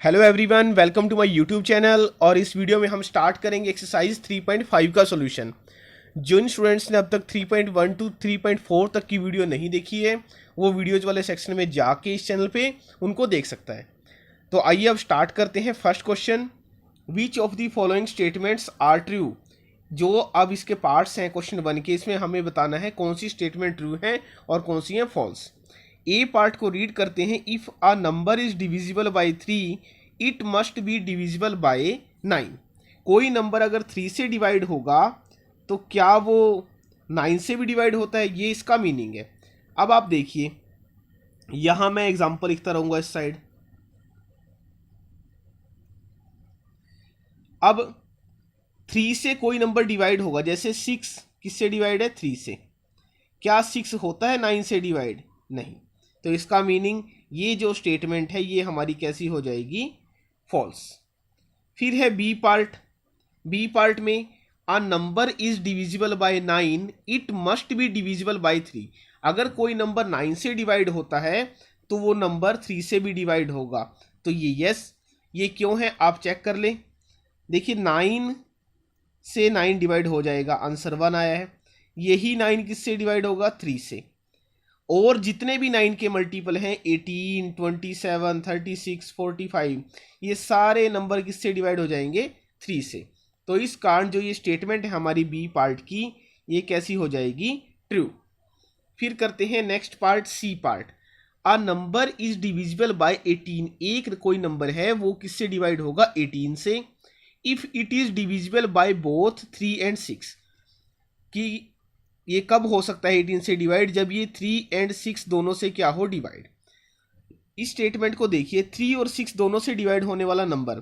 Hello everyone, welcome to my YouTube channel. और इस video में हम स्टार्ट करेंगे एक्सरसाइज 3.5 का सॉल्यूशन। जिन स्टूडेंट्स ने अब तक 3.1 टू 3.4 तक की वीडियो नहीं देखी है वो वीडियोज वाले सेक्शन में जाके इस चैनल पे उनको देख सकता है। तो आइए अब स्टार्ट करते हैं। First question, which of the following statements are true. जो अब इसके पार्ट्स हैं क्वेश्चन 1 के, इसमें हमें बताना है कौन सी स्टेटमेंट ट्रू है और कौन सी है फॉल्स। ए पार्ट को रीड करते हैं। If a number is divisible bye 3 it must be divisible bye 9। कोई नंबर अगर 3 से डिवाइड होगा तो क्या वो 9 से भी डिवाइड होता है, ये इसका मीनिंग है। अब आप देखिए, यहां मैं एग्जांपल लिखता रहूंगा इस साइड। अब 3 से कोई नंबर डिवाइड होगा, जैसे 6 किससे डिवाइड है, 3 से। क्या 6 होता है 9 से डिवाइड? नहीं। तो इसका मीनिंग ये जो स्टेटमेंट है ये हमारी कैसी हो जाएगी, फॉल्स। फिर है बी पार्ट। बी पार्ट में अ number is divisible bye 9 it must be divisible bye 3। अगर कोई नंबर 9 से डिवाइड होता है तो वो नंबर 3 से भी डिवाइड होगा। तो ये यस। ये क्यों है आप चेक कर लें। देखिए 9 से 9 डिवाइड हो जाएगा, आंसर 1 आया है। यही 9 किससे डिवाइड होगा, 3 से। और जितने भी 9 के मल्टीपल हैं 18, 27, 36, 45, ये सारे नंबर किससे डिवाइड हो जाएंगे, 3 से। तो इस कारण जो ये स्टेटमेंट है हमारी बी पार्ट की, ये कैसी हो जाएगी, ट्रू। फिर करते हैं next part, C part. A number is divisible by 18। एक कोई नंबर है वो किससे डिवाइड होगा, 18 से। If it is divisible by both 3 and 6। कि ये कब हो सकता है 18 से डिवाइड, जब ये 3 एंड 6 दोनों से क्या हो, डिवाइड। इस स्टेटमेंट को देखिए, 3 और 6 दोनों से डिवाइड होने वाला नंबर,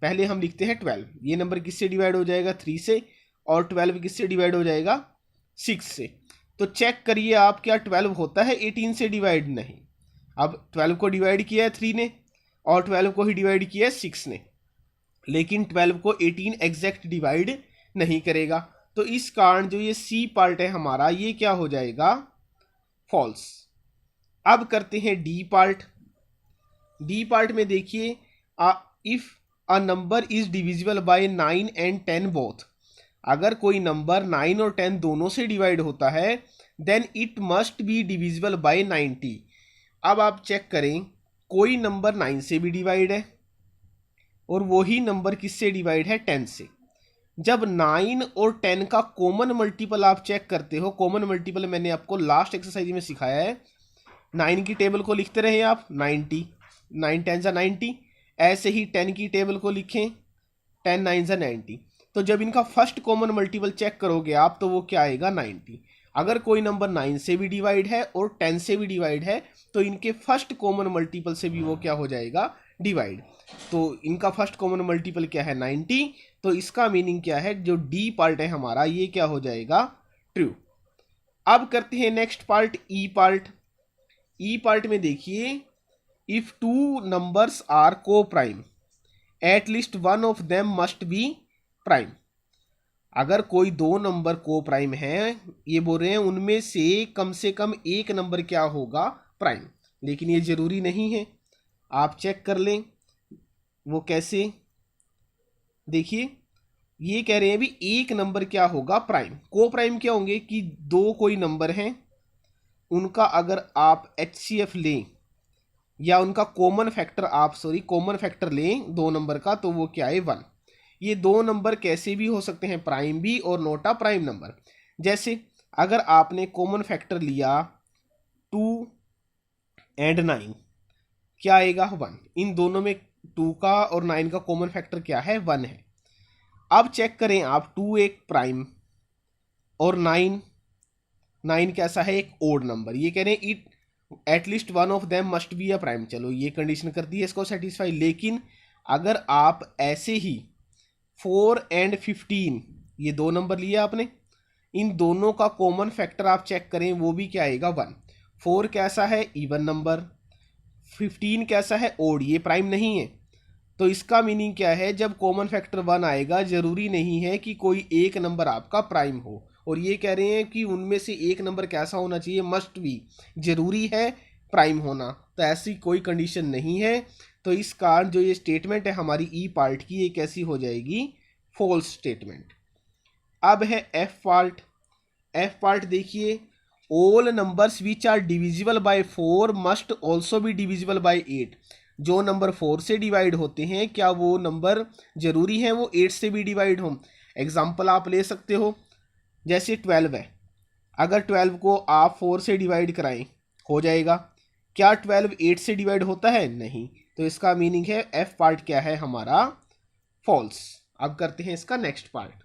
पहले हम लिखते हैं 12। ये नंबर किससे डिवाइड हो जाएगा, 3 से। और 12 किससे डिवाइड हो जाएगा, 6 से। तो चेक करिए आप, क्या 12 होता है 18 से डिवाइड? नहीं। अब 12 को डिवाइड किया है 3 ने और 12 को ही डिवाइड किया है 6 ने, लेकिन 12 को 18 एग्जैक्ट डिवाइड नहीं करेगा। तो इस कारण जो ये सी पार्ट है हमारा, ये क्या हो जाएगा, फॉल्स। अब करते हैं डी पार्ट। डी पार्ट में देखिए, if a number is divisible bye 9 and 10 both. अगर कोई नंबर 9 और 10 दोनों से डिवाइड होता है then it must be divisible by 90। अब आप चेक करें, कोई नंबर 9 से भी डिवाइड है और वही नंबर किससे डिवाइड है, 10 से। जब 9 और 10 का कॉमन मल्टीपल आप चेक करते हो, कॉमन मल्टीपल मैंने आपको लास्ट एक्सरसाइज में सिखाया है। 9 की टेबल को लिखते रहे आप, 90, 9 10 सा 90। ऐसे ही 10 की टेबल को लिखें, 10 9 सा 90। तो जब इनका फर्स्ट कॉमन मल्टीपल चेक करोगे आप तो वो क्या आएगा, 90। अगर कोई नंबर 9 से भी डिवाइड है और 10 से भी डिवाइड है तो इनके फर्स्ट कॉमन मल्टीपल से भी वो क्या हो जाएगा, डिवाइड। तो इनका फर्स्ट कॉमन मल्टीपल क्या है, 90। तो इसका मीनिंग क्या है, जो डी पार्ट है हमारा, ये क्या हो जाएगा, ट्रू। अब करते हैं नेक्स्ट पार्ट, ई पार्ट। ई पार्ट में देखिए, इफ टू नंबर्स आर को prime at least one of them must be prime. अगर कोई दो नंबर को प्राइम है, ये बोल रहे हैं उनमें से कम एक नंबर क्या होगा, प्राइम। लेकिन ये जरूरी नहीं है, आप चेक कर लें वो कैसे। देखिए ये कह रहे हैं भी एक नंबर क्या होगा, प्राइम। को प्राइम क्या होंगे कि दो कोई नंबर हैं, उनका अगर आप HCF लें या उनका कॉमन फैक्टर लें दो नंबर का, तो वो क्या है, 1। ये दो नंबर कैसे भी हो सकते हैं, प्राइम भी और नोट अ प्राइम नंबर। जैसे अगर आपने कॉमन फैक्टर लिया 2 एंड 9, क्या आएगा, 1। इन दोनों में 2 का और 9 का कॉमन फैक्टर क्या है, 1 है। अब चेक करें आप, 2 एक प्राइम और 9 कैसा है, एक ओड नंबर। ये कह रहे हैं it at least one of them must be a prime. चलो ये कंडीशन करती है इसको सेटिस्फाई। लेकिन अगर आप ऐसे ही 4 एंड 15, ये दो नंबर लिया आपने, इन दोनों का कॉमन फैक्टर आप चेक करें, वो भी क्या आएगा, 1। 4 कैसा है, इवन नंबर। 15 कैसा है, ओड, ये प्राइम नहीं है। तो इसका मीनिंग क्या है, जब कॉमन फैक्टर 1 आएगा जरूरी नहीं है कि कोई एक नंबर आपका प्राइम हो। और ये कह रहे हैं कि उनमें से एक नंबर कैसा होना चाहिए, मस्ट बी, जरूरी है प्राइम होना, तो ऐसी कोई कंडीशन नहीं है। तो इस कारण जो ये स्टेटमेंट है हमारी ई पार्ट की, ये कैसी हो जाएगी, फॉल्स स्टेटमेंट। अब है एफ पार्ट। एफ पार्ट देखिए, all numbers which are divisible by 4 must also be divisible by 8। जो नंबर 4 से डिवाइड होते हैं, क्या वो नंबर जरूरी है वो 8 से भी डिवाइड हो। एग्जाम्पल आप ले सकते हो, जैसे 12 है, अगर 12 को आप 4 से डिवाइड कराएं हो जाएगा। क्या 12 8 से डिवाइड होता है, नहीं। तो इसका मीनिंग है एफ पार्ट क्या है हमारा, फॉल्स। अब करते हैं इसका नेक्स्ट पार्ट।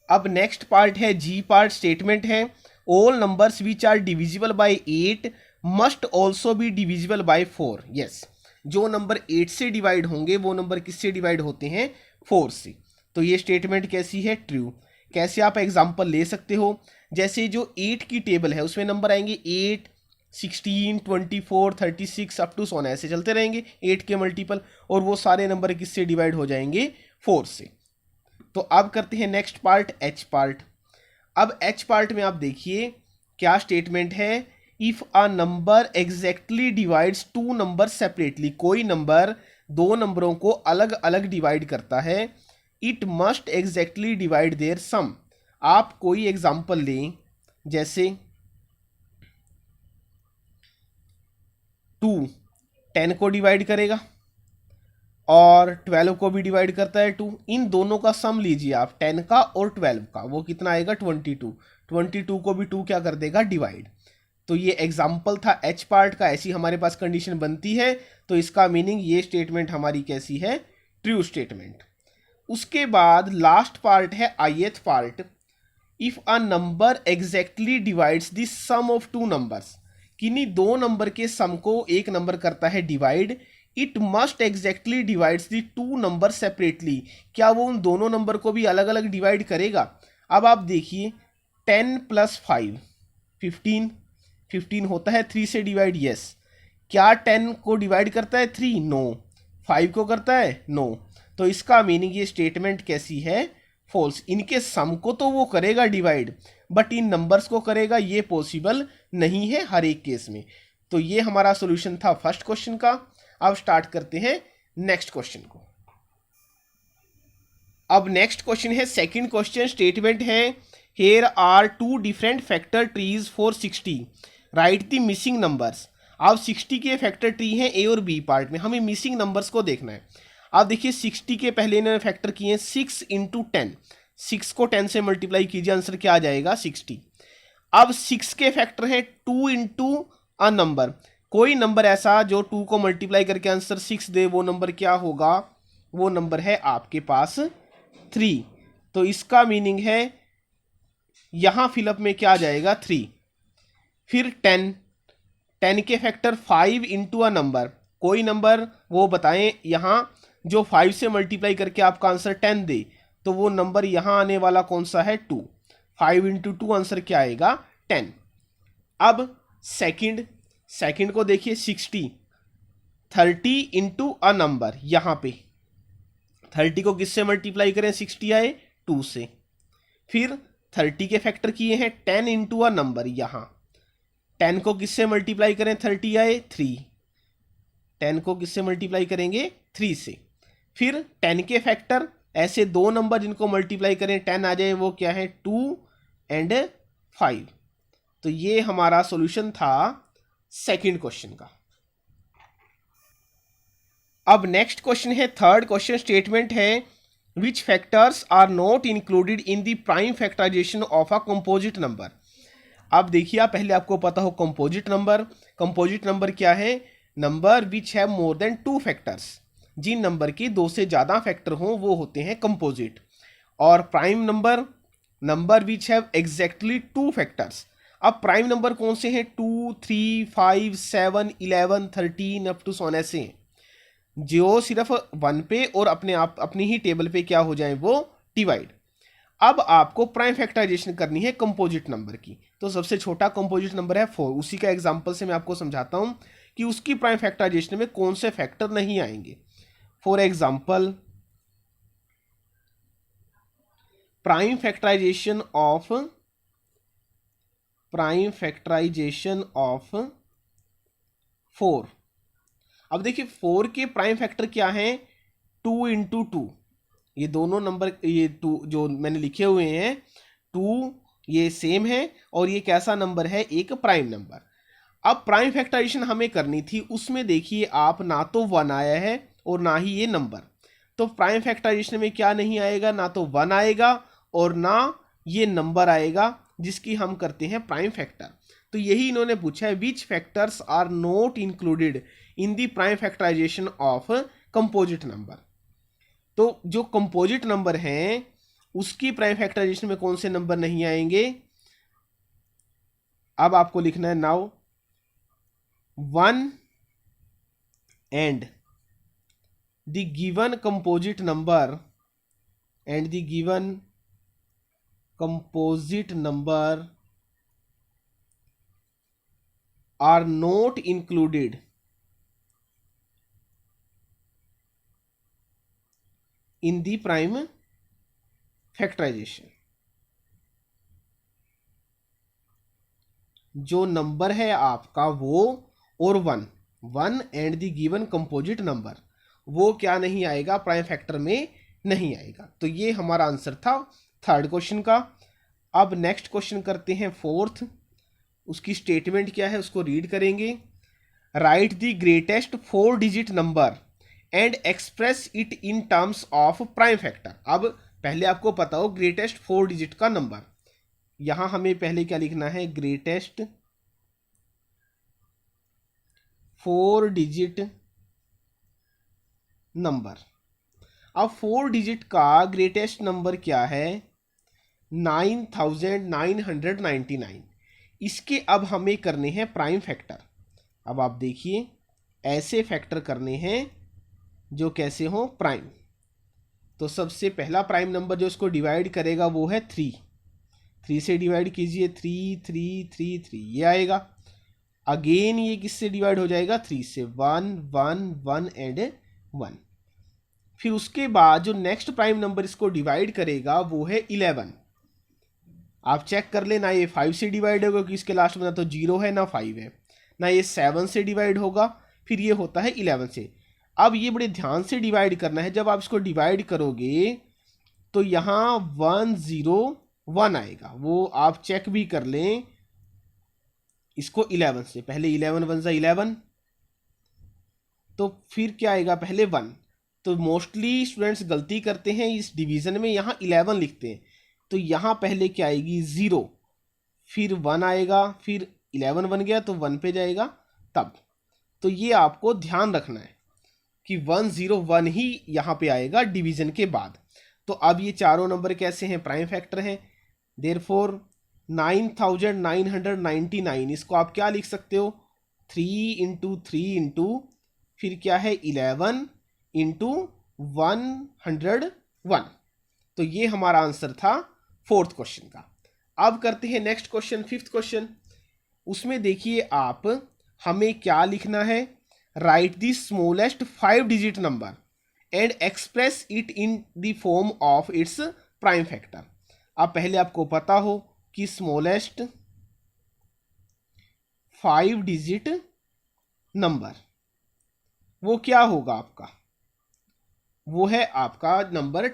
अब नेक्स्ट पार्ट है जी पार्ट। स्टेटमेंट है all numbers which are divisible by 8 must also be divisible by 4। Yes, जो नंबर 8 से डिवाइड होंगे वो नंबर किससे डिवाइड होते हैं, 4 से। तो ये स्टेटमेंट कैसी है, ट्रू। कैसे आप एग्जांपल ले सकते हो, जैसे जो 8 की टेबल है उसमें नंबर आएंगे 8, 16, 24, 36 अप टू सोना, ऐसे चलते रहेंगे 8 के मल्टीपल, और वो सारे नंबर किससे डिवाइड हो जाएंगे, 4 से। तो अब करते हैं नेक्स्ट पार्ट, एच पार्ट। अब एच पार्ट में आप देखिए क्या स्टेटमेंट है, if a number exactly divides two number separately. कोई नंबर दो नंबरों को अलग अलग डिवाइड करता है, it must exactly divide their sum. आप कोई एग्जांपल लें, जैसे 2 10 को डिवाइड करेगा और 12 को भी डिवाइड करता है 2। इन दोनों का सम लीजिए आप, 10 का और 12 का, वो कितना आएगा, 22। 22 को भी 2 क्या कर देगा, डिवाइड। तो ये एग्जाम्पल था एच पार्ट का, ऐसी हमारे पास कंडीशन बनती है। तो इसका मीनिंग ये स्टेटमेंट हमारी कैसी है, ट्रू स्टेटमेंट। उसके बाद लास्ट पार्ट है eighth part. If a number exactly divides the sum of two numbers, किन्हीं दो नंबर के सम को एक नंबर करता है divide, it must exactly divides the two number separately. क्या वो उन दोनों नंबर को भी अलग अलग डिवाइड करेगा। अब आप देखिए 10 + 5 15, 15 होता है 3 से डिवाइड, यस। क्या 10 को डिवाइड करता है 3, नो। 5 को करता है, नो। तो इसका मीनिंग ये स्टेटमेंट कैसी है, फॉल्स। इनके सम को तो वो करेगा डिवाइड, बट इन नंबर्स को करेगा ये पॉसिबल नहीं है हर एक केस में। तो ये हमारा सॉल्यूशन था फर्स्ट क्वेश्चन का। अब स्टार्ट करते हैं नेक्स्ट क्वेश्चन को। अब नेक्स्ट क्वेश्चन है सेकंड क्वेश्चन। स्टेटमेंट है here are 2 different factor trees for 60, right the missing numbers. अब 60 के फैक्टर ट्री हैं ए और बी पार्ट में, हमें मिसिंग नंबर्स को देखना है। आप देखिए 60 के पहले इन्होंने फैक्टर किए हैं 6 × 10, 6 को 10 से मल्टीप्लाई कीजिए, आंसर क्या आ जाएगा, 60। अब 6 के फैक्टर हैं 2 × अ नंबर। कोई नंबर ऐसा जो 2 को मल्टीप्लाई करके आंसर 6 दे, वो नंबर क्या होगा, वो नंबर है आपके पास 3। तो इसका मीनिंग है यहां फिलअप में क्या आ जाएगा, 3। फिर 10, 10 के फैक्टर 5 × अ नंबर। कोई नंबर वो बताएं यहां जो 5 से मल्टीप्लाई करके आपका आंसर 10 दे, तो वो नंबर यहां आने वाला कौन सा है, 2। 5 × 2 आंसर क्या आएगा, 10। अब सेकंड को देखिए 60, 30 × अ नंबर। यहां पे 30 को किससे मल्टीप्लाई करें, 60 आए 2 से। फिर 30 के फैक्टर किए हैं 10 × अ नंबर। यहां 10 को किससे मल्टीप्लाई करें, 30 आए 3। 10 को किससे मल्टीप्लाई करेंगे, 3 से। फिर 10 के फैक्टर, ऐसे दो नंबर जिनको मल्टीप्लाई करें 10 आ जाए, वो क्या है, 2 और 5। तो ये हमारा सॉल्यूशन था सेकंड क्वेश्चन का। अब नेक्स्ट क्वेश्चन है थर्ड क्वेश्चन। स्टेटमेंट है which factors are not included in the prime factorization of a composite number. अब देखिए, आप पहले आपको पता हो कंपोजिट नंबर। कंपोजिट नंबर क्या है, number which have more than 2 factors. जिन नंबर की 2 से ज़्यादा फैक्टर हों वो होते हैं कंपोजिट। और prime number, number which have exactly 2 factors. अब प्राइम नंबर कौन से हैं, 2, 3, 5, 7, 11, 13 अप टू सोने से, जो सिर्फ 1 पे और अपने आप अपनी ही टेबल पे क्या हो जाए, वो डिवाइड। अब आपको प्राइम फैक्टराइजेशन करनी है कंपोजिट नंबर की। तो सबसे छोटा कंपोजिट नंबर है 4। उसी का एग्जांपल से मैं आपको समझाता हूं कि उसकी प्राइम फैक्टराइजेशन में कौन से फैक्टर नहीं आएंगे। For example, prime factorization of 4। अब देखिए 4 के प्राइम फैक्टर क्या हैं, 2 इंटू 2, ये दोनों नंबर, ये 2 जो मैंने लिखे हुए हैं 2 ये सेम है, और ये कैसा नंबर है, एक प्राइम नंबर। अब प्राइम फैक्टराइजेशन हमें करनी थी, उसमें देखिए आप ना तो 1 आया है और ना ही ये नंबर, तो प्राइम फैक्टराइजेशन में क्या नहीं आएगा, ना तो 1 आएगा और ना ये नंबर आएगा जिसकी हम करते हैं प्राइम फैक्टर। तो यही इन्होंने पूछा है, which factors are not included in the prime factorization of composite number. तो जो कंपोजिट नंबर हैं उसकी प्राइम फैक्टराइजेशन में कौन से नंबर नहीं आएंगे। अब आपको लिखना है now 1 and the given composite number and the given composite number are not included in the prime factorization। जो नंबर है आपका वो और 1 and the given composite number, वो क्या नहीं आएगा, प्राइम फैक्टर में नहीं आएगा। तो ये हमारा आंसर था थर्ड क्वेश्चन का। अब नेक्स्ट क्वेश्चन करते हैं फोर्थ। उसकी स्टेटमेंट क्या है उसको रीड करेंगे। Right the greatest 4 digit number and express it in terms of prime factor. अब पहले आपको पता हो ग्रेटेस्ट 4 डिजिट का नंबर, यहां हमें पहले क्या लिखना है, ग्रेटेस्ट 4 डिजिट नंबर। अब 4 डिजिट का ग्रेटेस्ट नंबर क्या है, 9999। इसके अब हमें करने हैं प्राइम फैक्टर। अब आप देखिए ऐसे फैक्टर करने हैं जो कैसे हो, प्राइम। तो सबसे पहला प्राइम नंबर जो इसको डिवाइड करेगा वो है 3 से डिवाइड कीजिए, 3 3 3 3 ये आएगा। अगेन ये किससे डिवाइड हो जाएगा, 3 से, 1 1 1 एंड 1। फिर उसके बाद जो नेक्स्ट प्राइम नंबर इसको डिवाइड करेगा वो है 11। आप चेक कर लेना, ये 5 से डिवाइड होगा क्योंकि इसके लास्ट में ना तो 0 है ना 5 है, ना ये 7 से डिवाइड होगा, फिर ये होता है 11 से। अब ये बड़े ध्यान से डिवाइड करना है, जब आप इसको डिवाइड करोगे तो यहाँ 1 0 1 आएगा, वो आप चेक भी कर लें इसको 11 से। पहले 11 1 ज़ा 11, तो फिर क्या आएगा, पहले 1। तो मोस्टली स्टूडेंट्स गलती करते हैं इस डिवीजन में, यहाँ 11 लिखते हैं, तो यहाँ पहले क्या आएगी 0, फिर 1 आएगा, फिर 11 बन गया तो 1 पे जाएगा तब। तो ये आपको ध्यान रखना है कि 1 0 1 ही यहाँ पे आएगा डिवीजन के बाद। तो अब ये चारों नंबर कैसे हैं, प्राइम फैक्टर हैं। देयरफॉर 9999, इसको आप क्या लिख सकते हो, 3 इंटू 3 इंटू फिर क्या है 11 इंटू 101। तो ये हमारा आंसर था फोर्थ क्वेश्चन का। अब करते हैं नेक्स्ट क्वेश्चन, फिफ्थ क्वेश्चन। उसमें देखिए आप हमें क्या लिखना है, right the smallest 5 digit number and express it in the form of its prime factor. अब पहले आपको पता हो कि स्मॉलेस्ट 5 डिजिट नंबर वो क्या होगा आपका, वो है आपका नंबर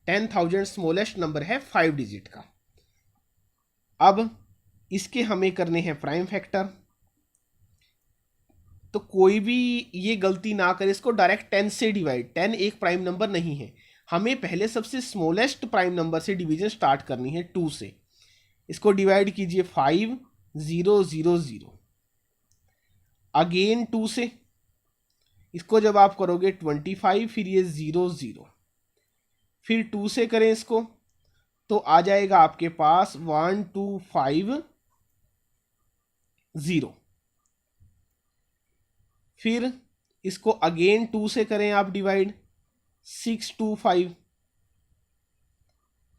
10,000 स्मॉलेस्ट नंबर है 5 डिजिट का। अब इसके हमें करने हैं प्राइम फैक्टर। तो कोई भी ये गलती ना करे, इसको डायरेक्ट 10 से डिवाइड, 10 एक प्राइम नंबर नहीं है, हमें पहले सबसे स्मॉलेस्ट प्राइम नंबर से डिवीजन स्टार्ट करनी है 2 से। इसको डिवाइड कीजिए 5 0 0 0, अगेन 2 से, इसको जब आप करोगे 25, फिर ये 0 0, फिर 2 से करें इसको तो आ जाएगा आपके पास 1 2 5 0, फिर इसको अगेन 2 से करें आप डिवाइड, 6 2 5,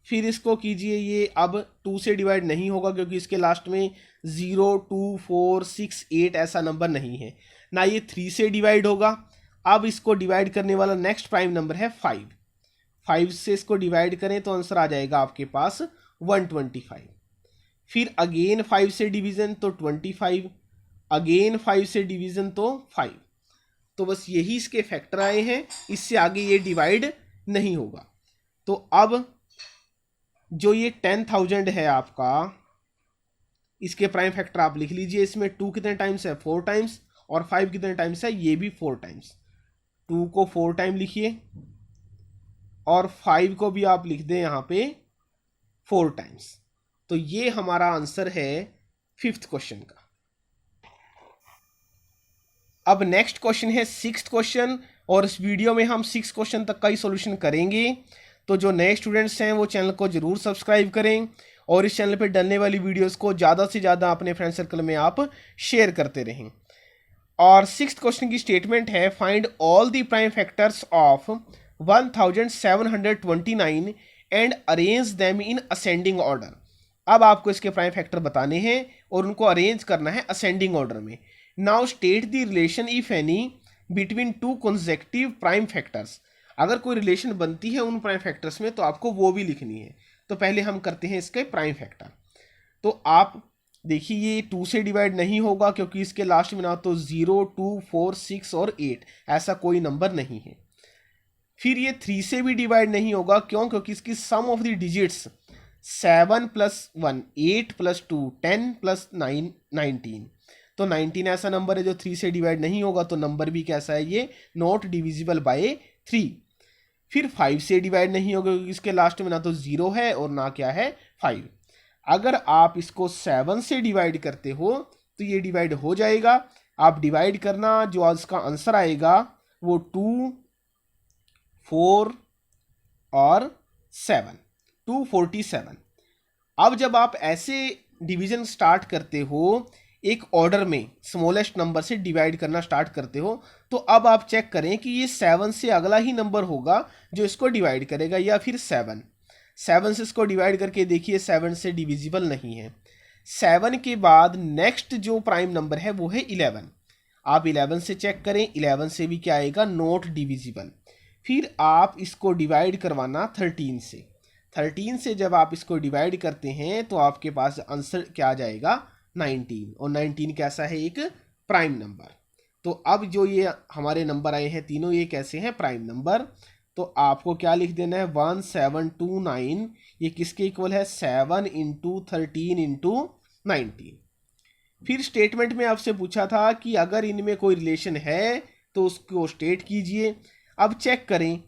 फिर इसको कीजिए, ये अब 2 से डिवाइड नहीं होगा क्योंकि इसके लास्ट में 0 2 4 6 8 ऐसा नंबर नहीं है, ना ये 3 से डिवाइड होगा। अब इसको डिवाइड करने वाला नेक्स्ट प्राइम नंबर है 5 से इसको डिवाइड करें तो आंसर आ जाएगा आपके पास 125। फिर अगेन 5 से डिवीजन तो 25, अगेन 5 से डिवीजन तो 5, तो बस यही इसके फैक्टर आए हैं, इससे आगे ये डिवाइड नहीं होगा। तो अब जो ये 10,000 है आपका, इसके प्राइम फैक्टर आप लिख लीजिए। इसमें 2 कितने टाइम्स है, 4 टाइम्स, और 5 कितने टाइम्स है, ये भी 4 टाइम्स। 2 को 4 टाइम लिखिए और 5 को भी आप लिख दें यहाँ पे 4 टाइम्स। तो ये हमारा आंसर है 5th क्वेश्चन का। अब नेक्स्ट क्वेश्चन है 6th क्वेश्चन, और इस वीडियो में हम 6 क्वेश्चन तक का ही सॉल्यूशन करेंगे। तो जो नए स्टूडेंट्स हैं वो चैनल को जरूर सब्सक्राइब करें और इस चैनल पे डलने वाली वीडियोस को ज़्यादा से ज़्यादा अपने फ्रेंड सर्कल में आप शेयर करते रहें। और 6th क्वेश्चन की स्टेटमेंट है, find all the prime factors of 1729 and arrange them in ascending order. अब आपको इसके प्राइम फैक्टर बताने हैं और उनको अरेंज करना है असेंडिंग ऑर्डर में। Now state the relation if any between two consecutive prime factors. अगर कोई रिलेशन बनती है उन प्राइम फैक्टर्स में तो आपको वो भी लिखनी है। तो पहले हम करते हैं इसके प्राइम फैक्टर। तो आप देखिए ये 2 से डिवाइड नहीं होगा क्योंकि इसके लास्ट में ना तो 0, 2, 4, 6 और 8 ऐसा कोई नंबर नहीं है। फिर ये 3 से भी डिवाइड नहीं होगा, क्यों? क्योंकि इसकी सम ऑफ द डिजिट्स 7 + 1 8 + 2 10 + 9 19। तो 19 ऐसा नंबर है जो 3 से डिवाइड नहीं होगा, तो नंबर भी कैसा है ये, नॉट डिविजिबल बाय 3। फिर 5 से डिवाइड नहीं होगा क्योंकि इसके लास्ट में ना तो 0 है और ना क्या है 5। अगर आप इसको 7 से डिवाइड करते हो तो ये डिवाइड हो जाएगा। आप डिवाइड करना, जो आज का आंसर आएगा वो 2, 4 और 7, 247। अब जब आप ऐसे डिवीजन स्टार्ट करते हो, एक ऑर्डर में स्मॉलेस्ट नंबर से डिवाइड करना स्टार्ट करते हो, तो अब आप चेक करें कि ये 7 से अगला ही नंबर होगा जो इसको डिवाइड करेगा, या फिर 7 से इसको डिवाइड करके देखिए 7 से डिविजिबल नहीं है। 7 के बाद नेक्स्ट जो प्राइम नंबर है वो है 11। आप 11 से चेक करें, 11 से भी क्या आएगा, नॉट डिविजिबल। फिर आप इसको डिवाइड करवाना 13 से। 13 से जब आप इसको डिवाइड करते हैं तो आपके पास आंसर क्या आ जाएगा, 19। और 19 कैसा है, एक प्राइम नंबर। तो अब जो ये हमारे नंबर आए हैं तीनों, ये कैसे हैं, प्राइम नंबर। तो आपको क्या लिख देना है, 1729 ये किसके इक्वल है, 7 × 13 × 19। फिर स्टेटमेंट में आपसे पूछा था कि अगर इनमें कोई रिलेशन है तो उसको स्टेट कीजिए। अब चेक करें,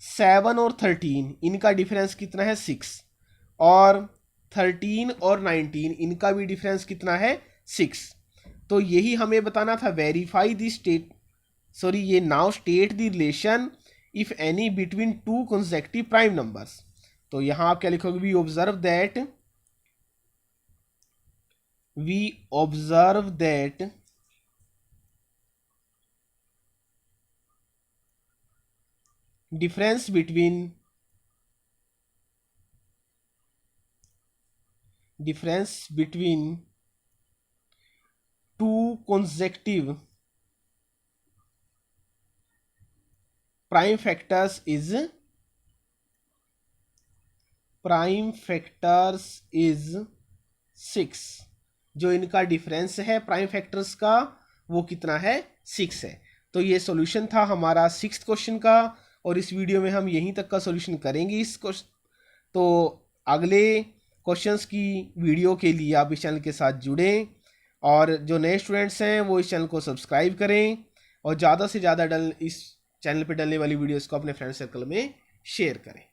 7 और 13 इनका डिफरेंस कितना है, 6, और 13 और 19 इनका भी डिफरेंस कितना है, 6। तो यही हमें बताना था, वेरीफाई द स्टेट, सॉरी ये now state the relation if any between two consecutive prime numbers. तो यहां आप क्या लिखोगे, we observe that difference between two consecutive prime factors is 6। जो इनका डिफरेंस है प्राइम फैक्टर्स का वो कितना है, 6 है। तो ये सॉल्यूशन था हमारा 6th क्वेश्चन का, और इस वीडियो में हम यहीं तक का सॉल्यूशन करेंगे इस क्वेश्चन। तो अगले क्वेश्चंस की वीडियो के लिए आप इस चैनल के साथ जुड़ें, और जो नए स्टूडेंट्स हैं वो इस चैनल को सब्सक्राइब करें, और ज़्यादा से ज़्यादा इस चैनल पर डलने वाली वीडियोस को अपने फ्रेंड सर्कल में शेयर करें।